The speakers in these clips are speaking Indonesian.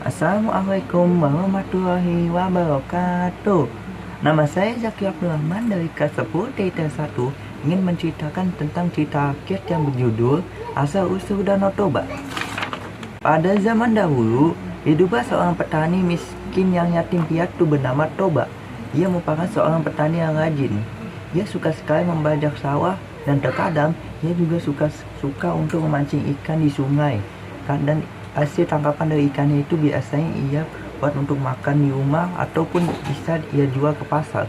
Assalamualaikum warahmatullahi wabarakatuh. Nama saya Zaki Abdul Rahman dari Kaseput Data 1 ingin menceritakan tentang cerita rakyat yang berjudul Asal Usul Danau Toba. Pada zaman dahulu, hiduplah seorang petani miskin yang yatim piatu bernama Toba. Ia merupakan seorang petani yang rajin. Ia suka sekali membajak sawah dan terkadang ia juga suka untuk memancing ikan di sungai. Dan hasil tangkapan dari ikannya itu biasanya ia buat untuk makan di rumah ataupun bisa ia jual ke pasar.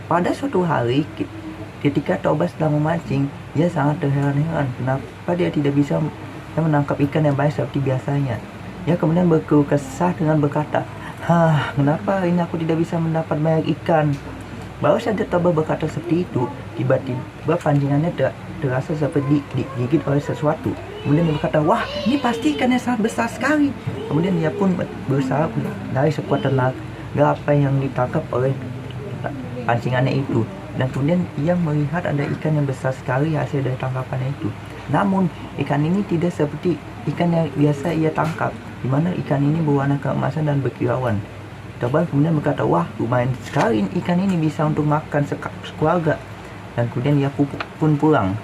Pada suatu hari ketika Toba sedang memancing, ia sangat terheran-heran kenapa dia tidak bisa menangkap ikan yang banyak seperti biasanya. Ia kemudian berkeluh kesah dengan berkata, kenapa hari ini aku tidak bisa mendapat banyak ikan? Baru saja Toba berkata seperti itu, tiba-tiba pancingannya terasa seperti digigit oleh sesuatu. Kemudian dia berkata, wah, ini pasti ikan yang sangat besar sekali. Kemudian dia pun berusaha dari sekuat tenaga apa yang ditangkap oleh pancingannya itu. Dan kemudian ia melihat ada ikan yang besar sekali hasil dari tangkapannya itu. Namun ikan ini tidak seperti ikan yang biasa ia tangkap, di mana ikan ini berwarna keemasan dan berkilauan. Toba kemudian berkata, wah, lumayan sekali ikan ini bisa untuk makan sekeluarga. Dan kemudian ia pun pulang.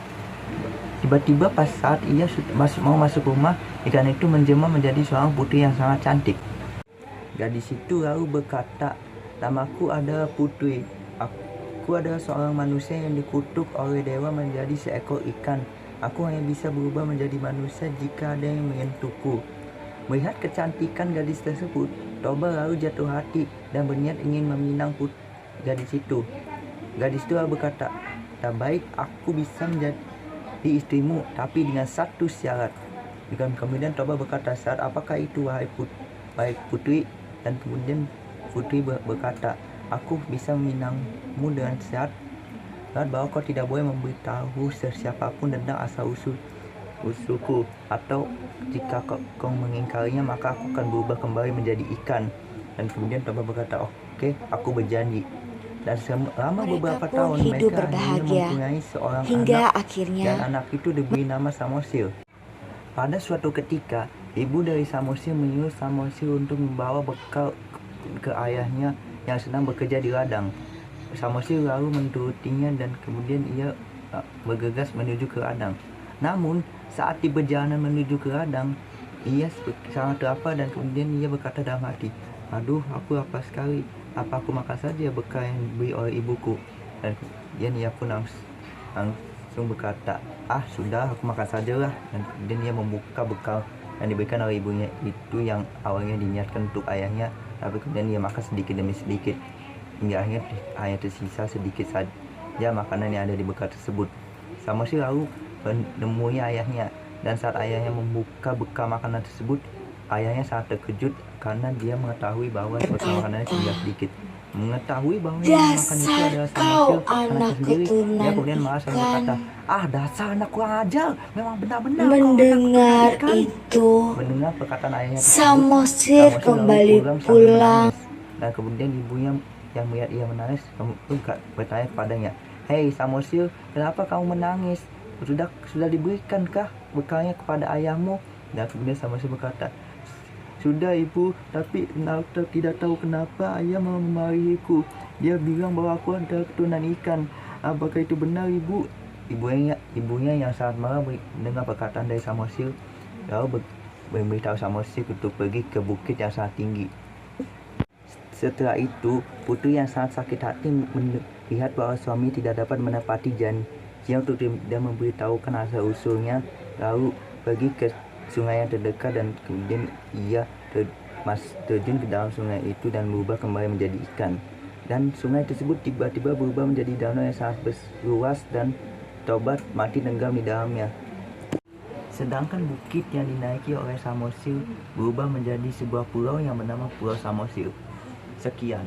Tiba-tiba pas saat ia mau masuk rumah, ikan itu menjelma menjadi seorang putri yang sangat cantik. Gadis itu lalu berkata, namaku adalah Putri. Aku adalah seorang manusia yang dikutuk oleh dewa menjadi seekor ikan. Aku hanya bisa berubah menjadi manusia jika ada yang menyentuhku. Melihat kecantikan gadis tersebut, Toba lalu jatuh hati dan berniat ingin meminang gadis itu. Gadis itu lalu berkata, tak baik aku bisa menjadi istrimu, tapi dengan satu syarat. Dan kemudian Toba berkata, syarat apakah itu wahai putri? Dan kemudian putri berkata, aku bisa meminangmu dengan syarat bahwa kau tidak boleh memberitahu siapapun tentang asal usulku, atau jika kau mengingkarinya maka aku akan berubah kembali menjadi ikan. Dan kemudian Toba berkata, oke, aku berjanji. Dan selama beberapa tahun mereka berbahagia mempunyai seorang hingga anak, akhirnya dan anak itu diberi nama Samosil. Pada suatu ketika, ibu dari Samosil menyuruh Samosil untuk membawa bekal ke ayahnya yang sedang bekerja di ladang. Samosil lalu menurutinya dan kemudian ia bergegas menuju ke ladang. Namun saat di perjalanan menuju ke ladang, ia sangat lapar dan kemudian ia berkata dalam hati, aduh, aku lapar sekali. Apa aku makan saja bekal yang diberi oleh ibuku? Dan kemudian ia pun langsung berkata, sudah, aku makan sajalah. Dan kemudian ia membuka bekal yang diberikan oleh ibunya itu yang awalnya diniatkan untuk ayahnya, tapi kemudian ia makan sedikit demi sedikit hingga akhirnya hanya tersisa sedikit saja makanan yang ada di bekal tersebut. Samosil lalu menemui ayahnya, dan saat ayahnya membuka bekal makanan tersebut, ayahnya sangat terkejut karena dia mengetahui bahwa bekal makanannya tinggal sedikit. Mengetahui bahwa yang makan itu adalah Samosil, anaknya sendiri, dia kemudian marah sambil berkata, dasar anak kurang ajar, memang benar-benar mendengar itu, mendengar perkataan ayahnya tersebut, Samosil kembali pulang. Dan kemudian ibunya yang melihat ia menangis bertanya kepadanya, hei Samosil, kenapa kamu menangis? Sudah diberikan-kah bekalnya kepada ayahmu? Dan kemudian Samosil berkata, sudah ibu, tapi tidak tahu kenapa ayah mau memarahiku. Dia bilang bahwa aku adalah keturunan ikan. Apakah itu benar ibu? Ibunya yang sangat marah mendengar perkataan dari Samosil, lalu memberitahu Samosil untuk pergi ke bukit yang sangat tinggi. Setelah itu, putri yang sangat sakit hati melihat bahwa suami tidak dapat menepati janji untuk tidak memberitahukan asal usulnya, lalu pergi ke sungai yang terdekat dan kemudian ia terjun ke dalam sungai itu dan berubah kembali menjadi ikan. Dan sungai tersebut tiba-tiba berubah menjadi danau yang sangat luas dan Toba mati tenggelam di dalamnya. Sedangkan bukit yang dinaiki oleh Samosil berubah menjadi sebuah pulau yang bernama Pulau Samosil. Sekian.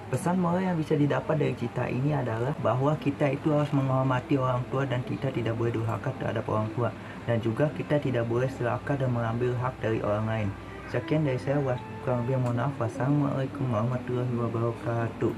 Pesan moral yang bisa didapat dari cerita ini adalah bahwa kita itu harus menghormati orang tua dan kita tidak boleh durhaka terhadap orang tua. Dan juga kita tidak boleh serakah dan mengambil hak dari orang lain. Sekian dari saya, kurang lebih mohon maaf. Wassalamualaikum warahmatullahi wabarakatuh.